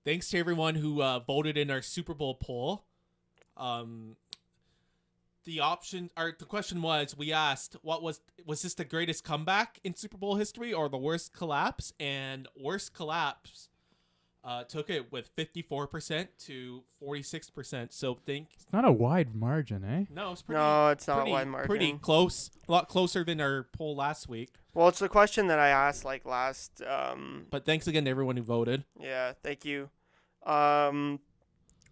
thanks to everyone who voted in our Super Bowl poll. The question was, we asked, was this the greatest comeback in Super Bowl history or the worst collapse? And worst collapse took it with 54% to 46%. So it's not a wide margin, eh? No, it's pretty. No, it's not a wide margin. Pretty close, a lot closer than our poll last week. Well, it's the question that I asked last. But thanks again to everyone who voted. Yeah, thank you. I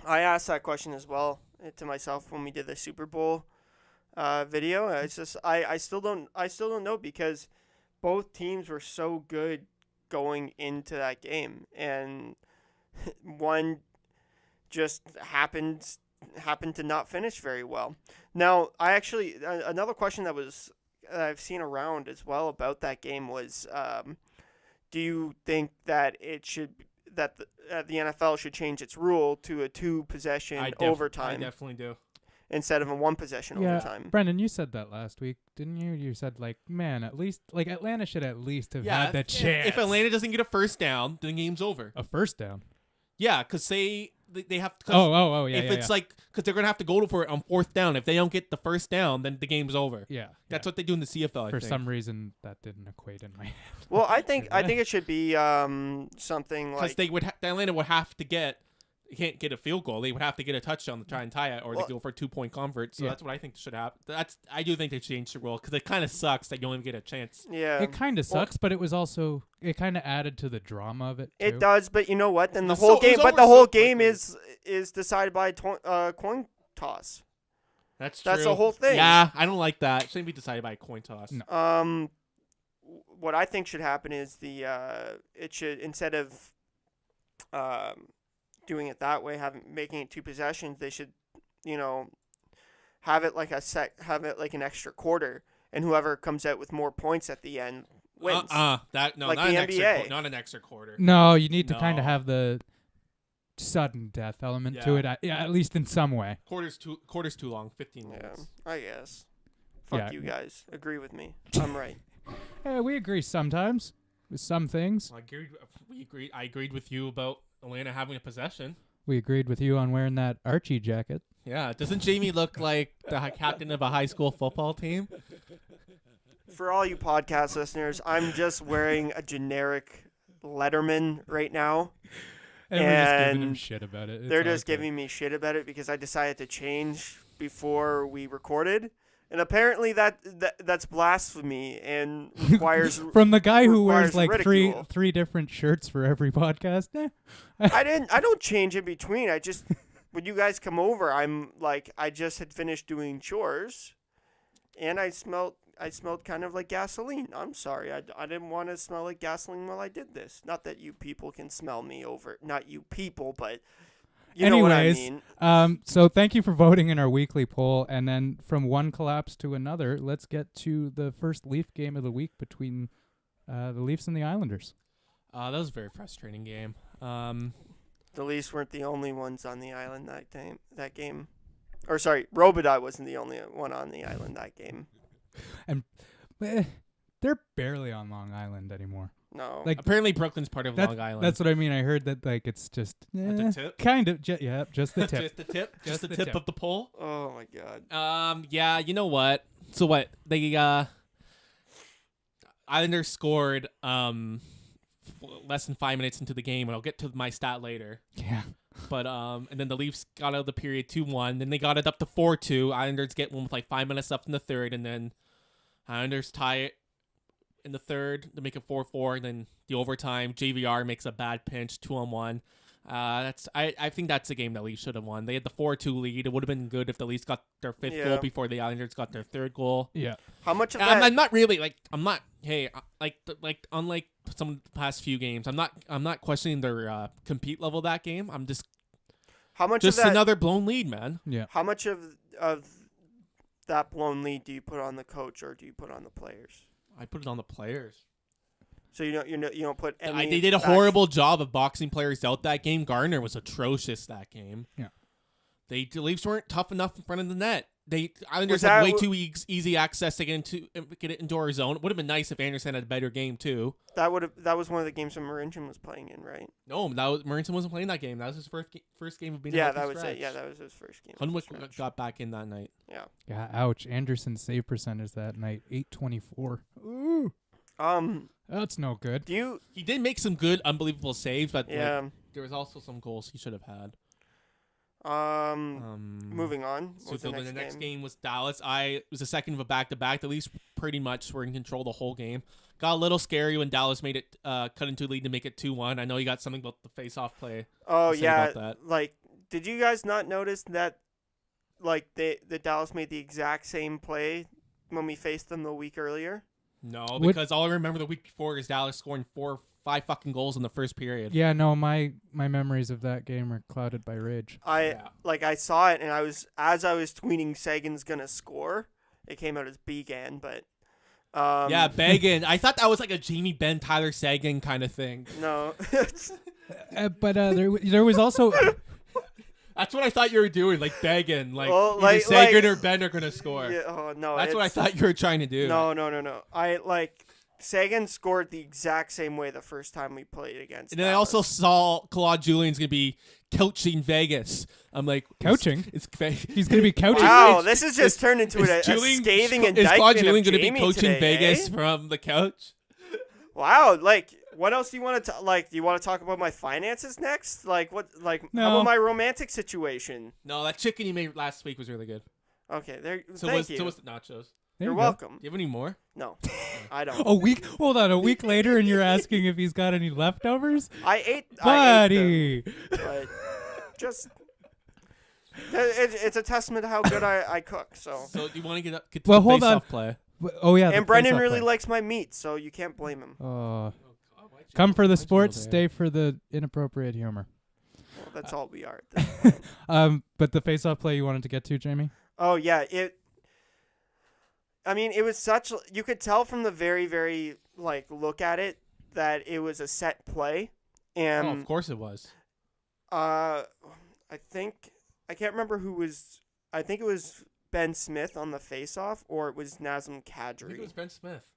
asked that question as well to myself when we did the Super Bowl video. It's just I still don't know, because both teams were so good going into that game, and one just happened to not finish very well. Now, I actually another question that I've seen around as well about that game was, do you think that the NFL should change its rule to a 2-possession overtime? I definitely do. Instead of a 1-possession overtime. Brendan, you said that last week, didn't you? You said, man, at least, Atlanta should at least have had that chance. If Atlanta doesn't get a first down, then the game's over. A first down? Yeah, because they have to. If it's because they're going to have to go for it on fourth down. If they don't get the first down, then the game's over. Yeah. That's what they do in the CFL, For some reason, that didn't equate in my head. Well, I think it should be something like... Because Atlanta would have to get... You can't get a field goal. They would have to get a touchdown to try and tie it, or they go for a 2-point convert. So that's what I think should happen. I do think they changed the rule, because it kind of sucks that you only get a chance. Yeah, it kind of sucks, but it was also, it kind of added to the drama of it. It does, but you know what? Then the whole game is decided by coin toss. That's true. That's the whole thing. Yeah, I don't like that. It shouldn't be decided by a coin toss. No. What I think should happen is it should, instead of doing it that way, making it 2 possessions, they should, have it like an extra quarter, and whoever comes out with more points at the end wins. Not the an NBA. Not an extra quarter. No, you need to kind of have the sudden death element to it, at least in some way. Quarter's too long. 15 minutes. Yeah, I guess. Fuck you guys. Agree with me. I'm right. Yeah, we agree sometimes with some things. I agreed with you about Atlanta having a possession. We agreed with you on wearing that Archie jacket. Yeah. Doesn't Jamie look like the captain of a high school football team? For all you podcast listeners, I'm just wearing a generic Letterman right now. And we're just giving them shit about it. They're just giving me shit about it because I decided to change before we recorded. And apparently that's blasphemy and requires from the guy who wears like ridicule. three different shirts for every podcast. I don't change in between. I just when you guys come over, I'm like, I just had finished doing chores, and I smelled kind of like gasoline. I'm sorry, I didn't want to smell like gasoline while I did this. Not that you people can smell me over. Not you people, but. Know what I mean. So thank you for voting in our weekly poll. And then from one collapse to another, let's get to the first Leaf game of the week between the Leafs and the Islanders. That was a very frustrating game. The Leafs weren't the only ones on the island that game. Or sorry, Robitaille wasn't the only one on the island that game. And they're barely on Long Island anymore. No. Apparently Brooklyn's part of Long Island. That's what I mean. I heard that it's just the tip? Kind of. Just the tip. Just the tip? Just the tip of the pole? Oh my god. Yeah, you know what? So what? They Islanders scored less than 5 minutes into the game, and I'll get to my stat later. Yeah. But and then the Leafs got out of the period 2-1. Then they got it up to 4-2. Islanders get one with like 5 minutes left in the third, and then Islanders tie it in the third to make it 4-4, and then the overtime, JVR makes a bad pinch, 2-on-1. I think that's a game that Leafs should have won. They had the 4-2 lead. It would have been good if the Leafs got their fifth goal before the Islanders got their third goal. Yeah. How much of that? I'm not really unlike some of the past few games, I'm not questioning their compete level that game. I'm just another blown lead, man. Yeah. How much of that blown lead do you put on the coach or do you put on the players? I put it on the players. So you don't put any. They did a horrible job of boxing players out that game. Gardner was atrocious that game. Yeah. The Leafs weren't tough enough in front of the net. Islanders had way too easy access to get it into our zone. It would have been nice if Anderson had a better game too. That was one of the games when Marincham was playing in, right? No, Marinson wasn't playing that game. That was his first game of being. Yeah, that was it. Yeah, that was his first game. Hunwick got back in that night. Yeah. Yeah. Ouch. Anderson's save percentage that night, 824. Ooh. That's no good. He did make some good, unbelievable saves, but yeah, there was also some goals he should have had. Moving on. So the next game was Dallas. It was the second of a back-to-back. The Leafs pretty much were in control the whole game. Got a little scary when Dallas made it cut into a lead to make it 2-1. I know you got something about the face-off play. Oh yeah, like did you guys not notice that? Like the Dallas made the exact same play when we faced them the week earlier. No, because all I remember the week before is Dallas scoring 4 or 5 fucking goals in the first period. Yeah, no, my memories of that game are clouded by rage. I saw it, and as I was tweeting Sagan's gonna score, it came out as Began, but yeah, Began. I thought that was like a Jamie Benn, Tyler Sagan kind of thing. No, but there was also. That's what I thought you were doing, like begging, either Sagan or Ben are gonna score. Yeah, oh no, that's what I thought you were trying to do. No. Sagan scored the exact same way the first time we played against. And then Dallas. I also saw Claude Julien's gonna be coaching Vegas. I'm like, coaching. He's gonna be coaching. Wow, this has just turned into a scathing indictment. Is Claude Julien gonna be coaching today, Vegas from the couch? Wow, what else do you want to do you want to talk about my finances next? How about my romantic situation? No, that chicken you made last week was really good. Okay, there. So thank you. So was the nachos. You're welcome. Do you have any more? No, I don't. Hold on, a week later, and you're asking if he's got any leftovers? I ate buddy. But just it's a testament to how good I cook. So do you want to get to well, the hold on. play? Oh yeah, and Brendan really likes my meat, so you can't blame him. Come for the sports, stay for the inappropriate humor. Well, that's all we are. But the face-off play you wanted to get to, Jamie? Oh yeah, it was such. You could tell from the very, very look at it that it was a set play, and of course it was. I can't remember who was. I think it was Ben Smith on the face-off, or it was Nazem Kadri. I think it was Ben Smith.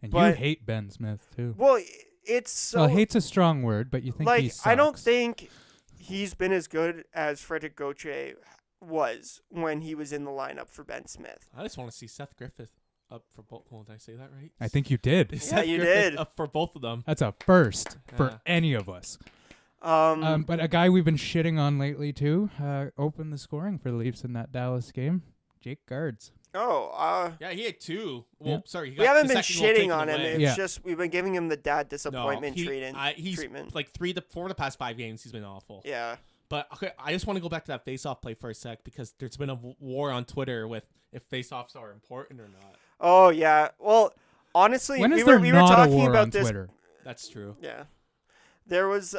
And you hate Ben Smith too. Well, it's so. Well, hate's a strong word, but you think he sucks. I don't think he's been as good as Frederick Gauthier was when he was in the lineup for Ben Smith. I just want to see Seth Griffith up for both. Well, did I say that right? I think you did. Yeah, you did. Up for both of them. That's a first for any of us. But a guy we've been shitting on lately too opened the scoring for the Leafs in that Dallas game. Jake Guards. Oh, yeah, he had 2. Well, yeah. sorry, he got we haven't the been second shitting on him. away. It's just we've been giving him the dad disappointment treatment. He's like 4 of the past 5 games. He's been awful. Yeah. But okay, I just want to go back to that face-off play for a sec because there's been a war on Twitter with if face-offs are important or not. Oh yeah. Well, honestly, when we is there were not talking a war about on this. Twitter? That's true. Yeah. There was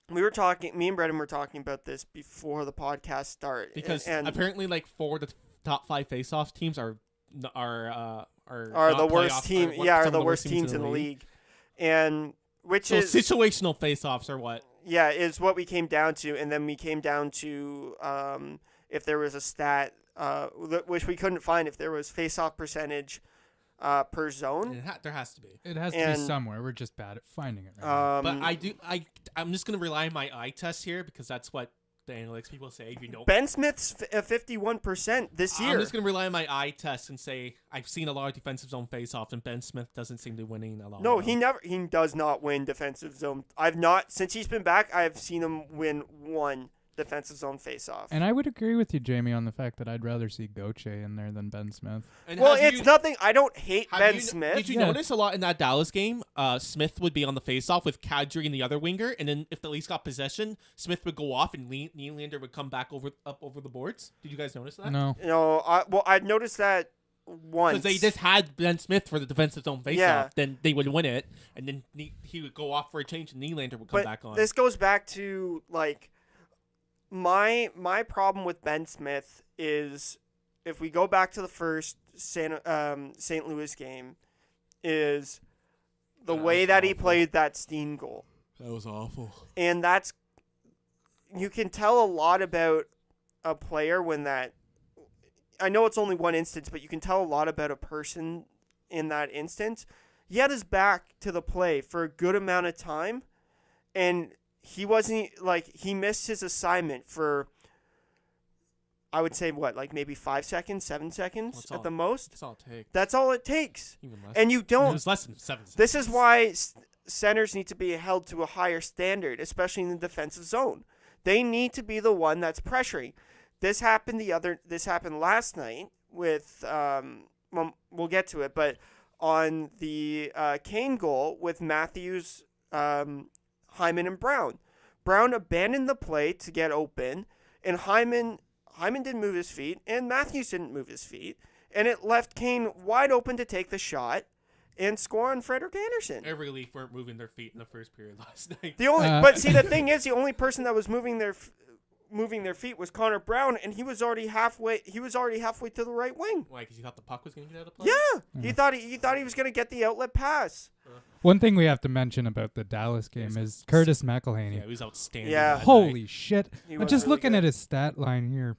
we were talking. Me and Brendan were talking about this before the podcast started. Because and apparently, 4 of the top 5 face-off teams are the playoff, worst team. Are the worst teams in the league. And which is situational face-offs are what? Yeah, is what we came down to, and then we came down to if there was a stat which we couldn't find, if there was face-off percentage per zone. There has to be. It has to be somewhere. We're just bad at finding it. Right but I'm just gonna rely on my eye test here because that's what the analytics people say. If you don't, Ben Smith's 51% this year. I'm just gonna rely on my eye test and say I've seen a lot of defensive zone face-offs, and Ben Smith doesn't seem to be winning a lot. No, he does not win defensive zone. Since he's been back, I've seen him win 1 defensive zone face-off. And I would agree with you, Jamie, on the fact that I'd rather see Gauthier in there than Ben Smith. And nothing. I don't hate Ben Smith. Did you notice a lot in that Dallas game? Smith would be on the face-off with Kadri and the other winger, and then if the Leafs got possession, Smith would go off and Nylander would come back up over the boards. Did you guys notice that? No. No. I noticed that once. Because they just had Ben Smith for the defensive zone face-off, then they would win it, and then he would go off for a change, and Nylander would come back on. This goes back to my problem with Ben Smith is, if we go back to the first St. Louis game, is the way that he played that Steen goal. That was awful. And you can tell a lot about a player when I know it's only one instance, but you can tell a lot about a person in that instance. He had his back to the play for a good amount of time, and he wasn't he missed his assignment for, I would say, maybe 5 seconds, 7 seconds at the most. That's all it takes. That's all it takes. Even less. And you don't. It was less than 7 seconds. This is why centers need to be held to a higher standard, especially in the defensive zone. They need to be the one that's pressuring. This happened last night with well, we'll get to it, but on the Kane goal with Matthews, Hyman, and Brown. Brown abandoned the play to get open, and Hyman didn't move his feet, and Matthews didn't move his feet, and it left Kane wide open to take the shot and score on Frederik Andersen. Every Leaf weren't moving their feet in the first period last night. But see, the thing is, the only person that was moving their feet was Connor Brown, and he was already halfway to the right wing. Why? Because he thought the puck was going to get out of play? Yeah, he thought he was going to get the outlet pass. One thing we have to mention about the Dallas game is Curtis McElhaney. Yeah, he was outstanding. Yeah. Holy shit. He I'm was just really looking good. at his stat line here.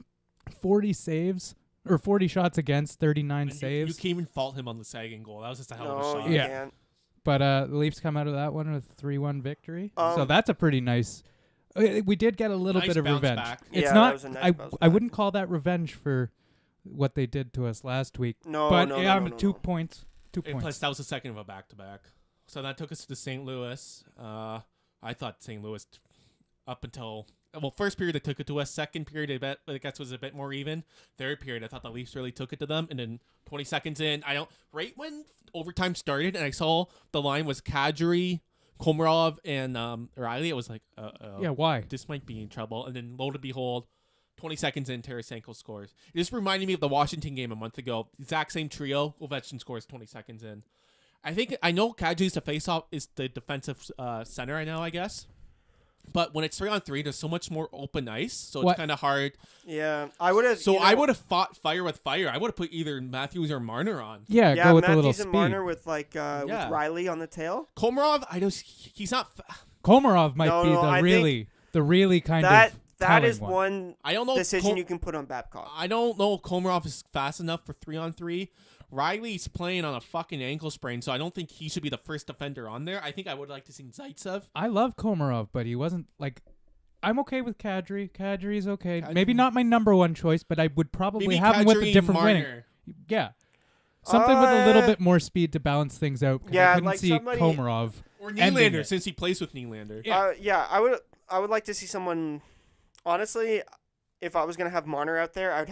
40 saves, or 40 shots against, 39 You saves. can't even fault him on the sagging goal. That was just a hell of a No, shot. you Yeah. can't. But the Leafs come out of that one with a 3-1 victory. So Um, that's a pretty nice. We did get a little Nice bit of bounce revenge. back. It's Yeah, that not. was a nice I bounce I back. wouldn't call that revenge for what they did to us last week. No, but no, yeah, no, no, 2 no. points. 2 And points. plus, that was the second of a back-to-back. So that took us to St. Louis. I thought St. Louis, up until first period they took it to us. Second period, I guess was a bit more even. Third period, I thought the Leafs really took it to them. And then 20 seconds in, right when overtime started, and I saw the line was Kadri, Komarov, and Riley. It was like, yeah, why? this might be in trouble. And then lo and behold, 20 seconds in, Tarasenko scores. It just reminded me of the Washington game a month ago. Exact same trio. Ovechkin scores 20 seconds in. I know Kadri's the face-off is the defensive center right now, I guess. But when it's 3-on-3, there's so much more open ice, so What? it's kind of hard. Yeah, I would have. So I would have fought fire with fire. I would have put either Matthews or Marner on. Yeah, Yeah, go with a little Matthews speed. and Marner with with Yeah. Riley on the tail. Komarov, I know he's not. Komarov might No, be no, I the really kind That of that telling is one. one I don't know. decision you can put on Babcock. I don't know if Komarov is fast enough for 3-on-3. Riley's playing on a fucking ankle sprain, so I don't think he should be the first defender on there. I think I would like to see Zaitsev. I love Komarov, but he wasn't like. I'm okay with Kadri. Kadri's okay. Kadri. Maybe not my number one choice, but I would probably Maybe have him with a Kadri, different winning. Marner. Yeah. Something with a little Uh, bit more speed to balance things out. 'Cause yeah, I couldn't like see somebody- Komarov. Or Ending Nylander, it. since he plays with Nylander. Yeah. I would like to see someone. Honestly, if I was gonna have Marner out there, I would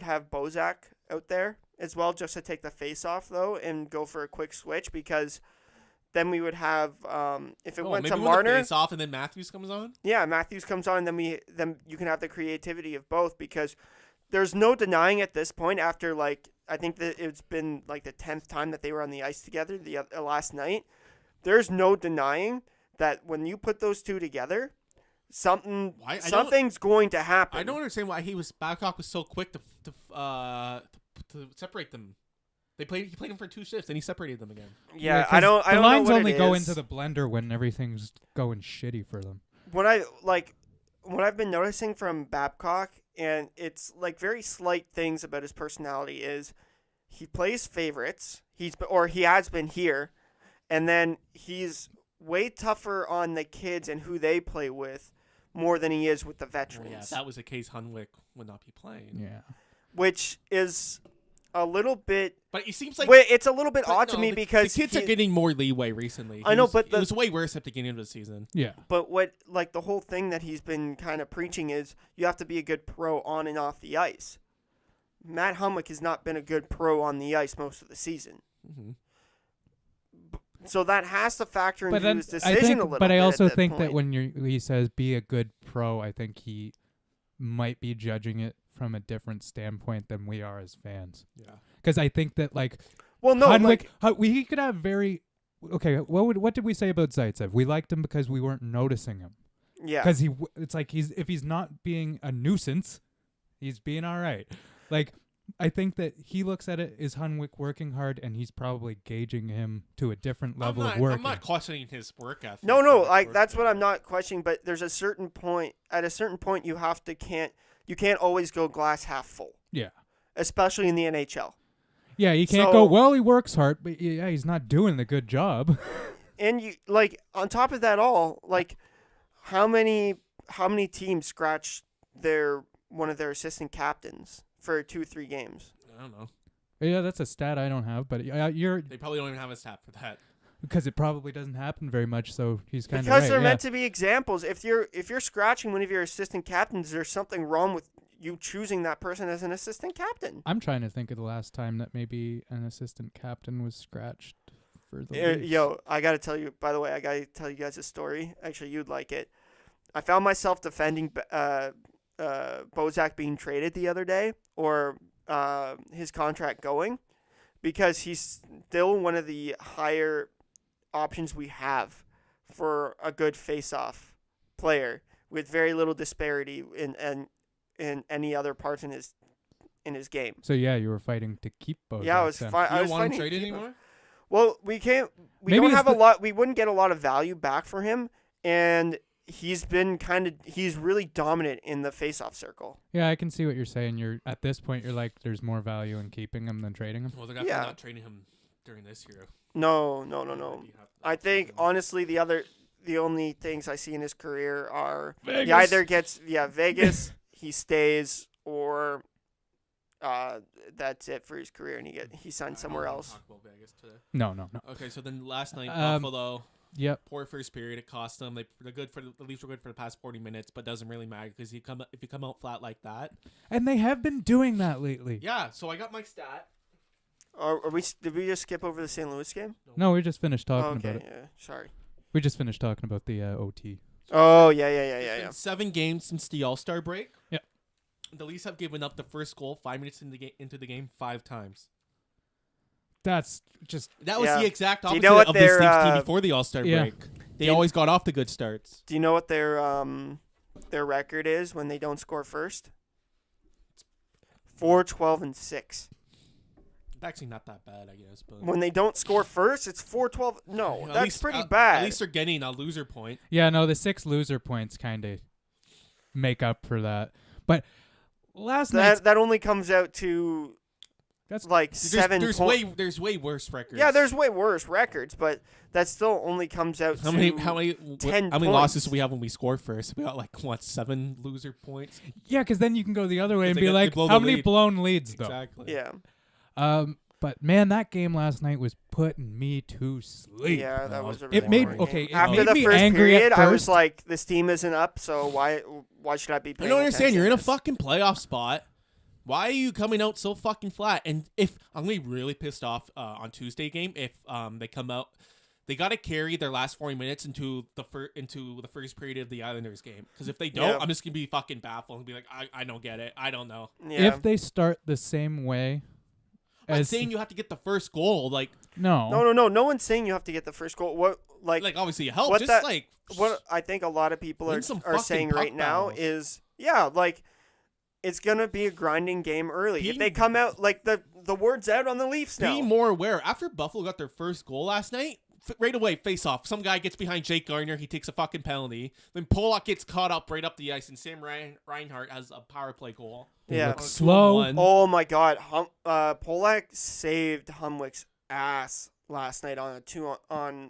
have Bozak out there as well, just to take the face off though and go for a quick switch, because then we would have if it went maybe to when Marner. the face off and then Matthews comes on. Yeah, Matthews comes on, then you can have the creativity of both, because there's no denying at this point, after I think that it's been like the 10th time that they were on the ice together last night. There's no denying that when you put those two together, something's going to happen. I don't understand why Babcock was so quick to separate them. He played him for 2 shifts and he separated them again. Yeah, 'cause I don't The know lines what only it go is. into the blender when everything's going shitty for them. What I've been noticing from Babcock, and it's like very slight things about his personality, is he plays favorites. He has been here, and then he's way tougher on the kids and who they play with more than he is with the Well, veterans. yeah, if that was the case, Hunwick would not be playing. Yeah. Which is a little bit. But it seems like It's a little bit but odd to no, me the because kids are getting more leeway recently. I know, but it was way worse at the beginning of the season. Yeah. But the whole thing that he's been kind of preaching is you have to be a good pro on and off the ice. Matt Humwick has not been a good pro on the ice most of the season. Mm-hmm. So that has to factor into But then his I decision think, a little bit. but I also at that think that point. when he says be a good pro, I think he might be judging it from a different standpoint than we are as fans. Yeah. Because I think that Well, no, Hunwick, he could have very okay. What did we say about Zaitsev? We liked him because we weren't noticing him. yeah. Because it's like if he's not being a nuisance, he's being all right. I think that he looks at it as Hunwick working hard, and he's probably gauging him to a different level of work. I'm not questioning his work ethic. No, that's what I'm not questioning. But there's a certain point. At a certain point, you have you can't always go glass half full, Yeah. especially in the NHL. Yeah, you can't So- go, well, he works hard, but yeah, he's not doing the good job. And you like on top of that all, like how many teams scratch one of their assistant captains for 2-3 games? I don't know. Yeah, that's a stat I don't have, but you're They probably don't even have a stat for that. because it probably doesn't happen very much, so he's kind of Because right. they're yeah. meant to be examples. If you're scratching one of your assistant captains, there's something wrong with you choosing that person as an assistant captain. I'm trying to think of the last time that maybe an assistant captain was scratched for the Leafs. Yo, I gotta tell you. By the way, I gotta tell you guys a story. Actually, you'd like it. I found myself defending Bozak being traded the other day, or his contract going, because he's still one of the higher options we have for a good face-off player with very little disparity in any other parts in his game. So yeah, you were fighting to keep Bozak. Yeah, I was then. fine. You I don't was want him fighting to traded keep him. anymore? Well, we can't. We Maybe don't it's have a the- lot. We wouldn't get a lot of value back for him, and he's been he's really dominant in the face-off circle. Yeah, I can see what you're saying. You're at this point, you're like, there's more value in keeping him than trading him. Well, they're definitely Yeah. not trading him during this year. No. You have I to think trade him. honestly, the only things I see in his career are he Vegas. either gets Vegas, he stays, or that's it for his career, and he signs I somewhere don't wanna else. talk about Vegas today. No. Okay, so then last night, Um, Buffalo, Yep. poor first period. It cost them. They're good for the Leafs were good for the past 40 minutes, but doesn't really matter because if you come out flat like that. And they have been doing that lately. Yeah. So I got my stat. Did we just skip over the St. Louis game? No, we just finished talking Okay, about it. yeah, sorry. We just finished talking about the OT. Oh It's yeah. been 7 games since the All-Star break. Yep. The Leafs have given up the first goal 5 minutes into the game 5 times. That's just That was Yeah. the exact Do you opposite know what of this their, Leafs team uh, before the All-Star yeah. break. They Do you- always got off the good starts. Do you know what their record is when they don't score first? 4-12-6. It's actually not that bad, I guess. But When they don't score first, it's 4-12. No, At that's least- pretty At bad. least they're getting a loser point. yeah. No, the 6 loser points kind of make up for that. But last night, that only comes out to that's like There's 7 points. there's way worse records. Yeah, there's way worse records, but that still only comes out how to many 10 how many losses points. do we have when we score first? We got like 7 loser points. yeah, because then you can go the other way and They be get- they like, blow how the many lead. blown leads though? Exactly. Yeah, But man, that game last night was putting me to sleep. yeah, that was a It really made- boring okay, game. it After made the me first angry at period, I was first. like, this team isn't up, so why should I be I paying don't understand. attention You're in to a this? fucking playoff spot. Why are you coming out so fucking flat? And if I'm gonna be really pissed off on Tuesday game if they come out, they gotta carry their last 40 minutes into the first period of the Islanders game. Because if they don't, Yeah. I'm just gonna be fucking baffled and be like, I don't get it. I don't know. Yeah. If they start the same way I'm not as saying you have to get the first goal. Like no, No one's saying you have to get the first goal. What obviously it helps. what Just that- like what I think a lot of people Win are some are fucking saying puck right now battles. is it's gonna be a grinding game early. If Be- they come out like the word's out on the Leafs now. be more aware. After Buffalo got their first goal last night, right away, face off. Some guy gets behind Jake Gardner. He takes a fucking penalty. Then Pollock gets caught up right up the ice, and Sam Reinhart has a power play goal. They Yeah. look On a slow. 2-on-1. Oh my God, Polak saved Humwick's ass last night on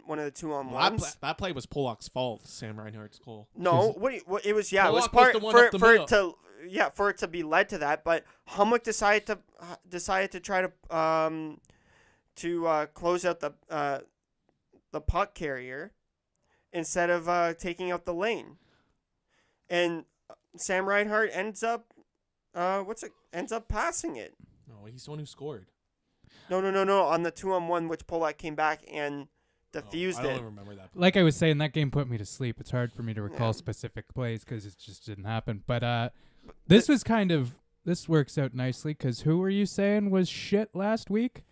one of the 2-on-1s. That play was Pollock's fault. Sam Reinhardt's goal. No, what it was? Yeah, it was Polak was part the one for up the for it middle. for it to be led to that. But Humwick decided to try to close out the puck carrier instead of taking out the lane, and Sam Reinhart ends up passing it. No, he's the one who scored. No, on the 2-on-1, which Polak came back and diffused I don't it. even remember that. Like I was saying, that game put me to sleep. It's hard for me to recall Yeah. specific plays because it just didn't happen. But this works out nicely because who were you saying was shit last week?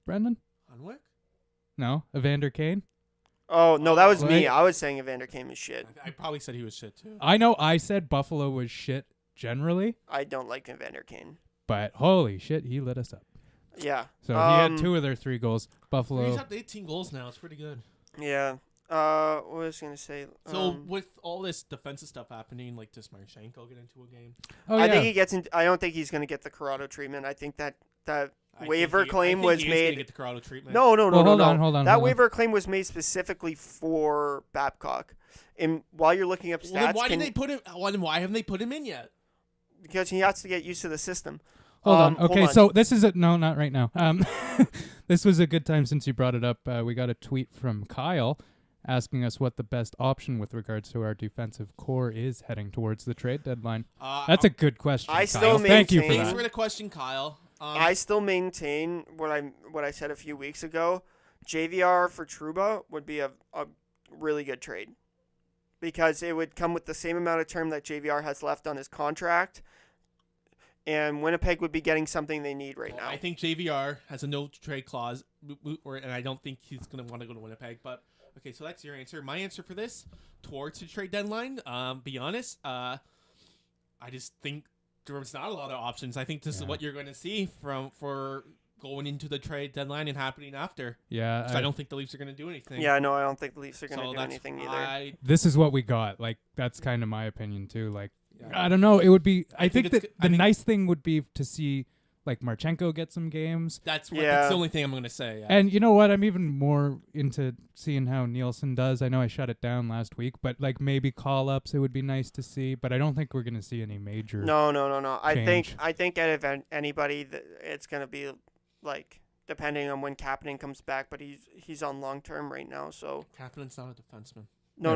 Brendan? Hunwick? No, Evander Kane. Oh no, that was me. Like- I was saying Evander Kane is shit. I probably said he was shit too. I know I said Buffalo was shit generally, I don't like Evander Kane. but holy shit, he lit us up. Yeah. So he had 2 of their 3 goals. He's Buffalo. up to 18 goals now. It's pretty good. Yeah. What was I gonna say? So with all this defensive stuff happening, like does Marchenko get into a game? Oh, I yeah. think he gets in. I don't think he's gonna get the Corrado treatment. I think that waiver claim was made. Get the Corrado treatment. No. Hold on. That waiver claim was made specifically for Babcock. And while you're looking up stats, Well, then why didn't they put him? Why haven't they put him in yet? Because he has to get used to the system. Hold on. hold Okay, on. so this is no, not right now. This was a good time since you brought it up. We got a tweet from Kyle asking us what the best option with regards to our defensive core is heading towards the trade deadline. That's a good question. I Kyle. still Thank you for maintain- Thanks that. for the question, Kyle. I still maintain what I said a few weeks ago. JVR for Trouba would be a really good trade because it would come with the same amount of term that JVR has left on his contract, and Winnipeg would be getting something they need right now. I think JVR has a no trade clause, and I don't think he's going to want to go to Winnipeg. But okay, so that's your answer. My answer for this towards the trade deadline. Be honest, I just think there's not a lot of options. I think this is what you're going to see for going into the trade deadline and happening after. Yeah, I don't think the Leafs are going to do anything. Yeah, no, I don't think the Leafs are going to So do that's anything either. this is what we got. Like that's kind of my opinion too. Like Yeah. I don't know. It would be. I think think it's that I the think- nice thing would be to see like Marchenko get some games. That's Yeah. the only thing I'm going to say. Yeah. And you know what? I'm even more into seeing how Nielsen does. I know I shut it down last week, but like maybe call ups, it would be nice to see. But I don't think we're gonna see any major. No. I change. think out of anybody, it's going to be like depending on when Kapanen comes back, but he's on long term right now, so. Kaplan's not a defenseman. No.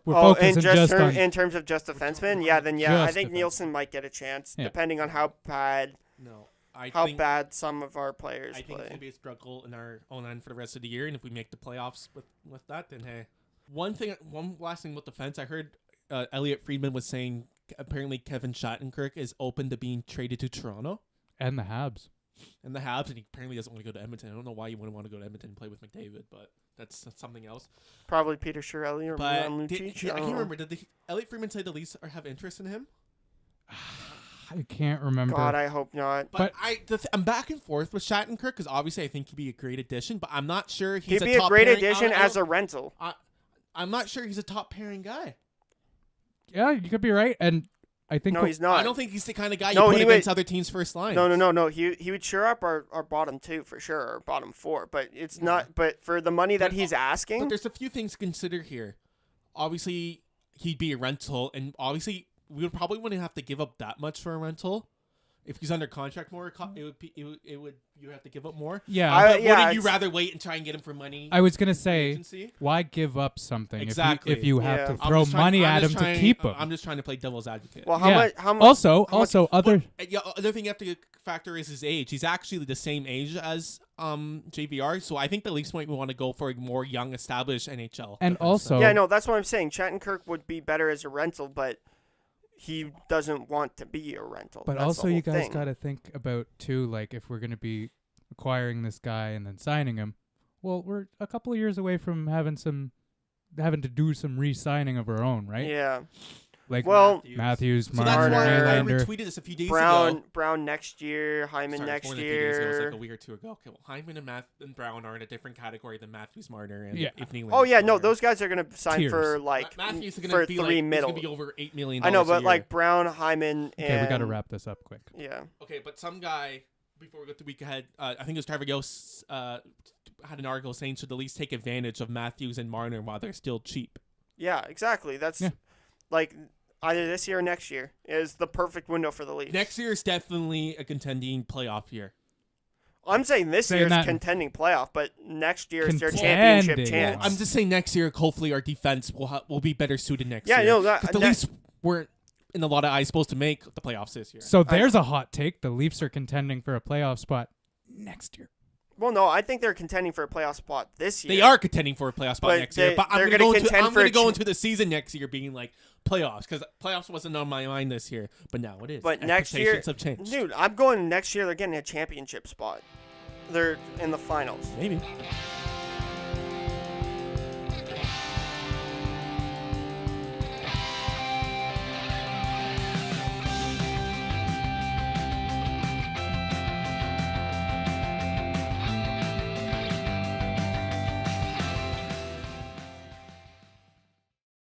We're Oh, focusing just on. in terms of just defensemen, yeah. Then yeah, I Just think defensemen. Nielsen might get a chance, Yeah. depending on how bad No. I how think, bad some of our players I think it's going play. to be a struggle in our own end for the rest of the year, and if we make the playoffs with that, then hey. One last thing with defense, I heard Elliot Friedman was saying apparently Kevin Shattenkirk is open to being traded to Toronto And the Habs. and the Habs, and he apparently doesn't want to go to Edmonton. I don't know why you wouldn't want to go to Edmonton and play with McDavid, but that's something else. Probably Peter Chiarelli or But Milan did, Lucic. I can't don't know. remember. Did Elliot Friedman say the Leafs have interest in him? I can't remember. God, I hope not. But I'm back and forth with Shattenkirk because obviously I think he'd be a great addition, but I'm not sure he's He'd be a top great pairing- addition I as don't- a rental. I'm not sure he's a top pairing guy. Yeah, you could be right. And I think No, he's not. I don't think he's the kind of guy you No, put he against would- other teams' first line. No. He would sure up our bottom two for sure, or bottom four. But it's not. But for the money that he's But asking, there's a few things to consider here. Obviously, he'd be a rental, and obviously we would probably wouldn't have to give up that much for a rental. If he's under contract more, it would you have to give up more. yeah. But yeah, wouldn't you it's- rather wait and try and get him for money? I was gonna say, agency? why give up something Exactly. if you have Yeah. to I'm throw just trying- money I'm at him just to trying- keep him? I'm just trying to play devil's advocate. well, how Yeah. much? How much? Also, how much- other. Yeah, other thing you have to factor is his age. He's actually the same age as JVR, so I think the Leafs might want to go for a more young, established NHL. And defenseman. also, Yeah, no, that's what I'm saying. Shattenkirk would be better as a rental, but he doesn't want to be a rental. but That's also the you whole guys thing. got to think about too, like if we're gonna be acquiring this guy and then signing him, well, we're a couple of years away from having to do some re-signing of our own, right? Yeah, Like well, Matthews, So that's Marner, why I Nylander. retweeted this a few days Brown ago. next year, Hyman Sorry, it's next more than a few days ago. It was year. like a week or two ago. Okay, well, Hyman and Brown are in a different category than Matthews, Marner, and Yeah. Nylander. Oh yeah, no, those guys are gonna sign Tiers. for like Matthews is for gonna be three like, middle. He's gonna be over $8 million. I know, a but year. like Brown, Hyman, and Okay, we got to wrap this up quick. Yeah, Okay, but some guy before we go to the week ahead, I think it was Trevor Yost had an article saying should the Leafs take advantage of Matthews and Marner while they're still cheap. yeah, exactly. That's Yeah. like either this year or next year is the perfect window for the Leafs. Next year is definitely a contending playoff year. I'm saying this Saying year's that- contending playoff, but next year is their Contending. championship chance. I'm just saying next year, hopefully our defense will be better suited next Yeah, year. no, that- 'Cause the that- Leafs weren't in a lot of eyes supposed to make the playoffs this year. So there's a hot take. The Leafs are contending for a playoff spot next year. Well, no, I think they're contending for a playoff spot this year. They are contending for a playoff spot But next year, but I'm they're going gonna to contend for a go ch- into the season next year being like playoffs because playoffs wasn't on my mind this year, but now it is. But next year, Expectations have changed. dude, I'm going next year. They're getting a championship spot. They're in the finals. Maybe.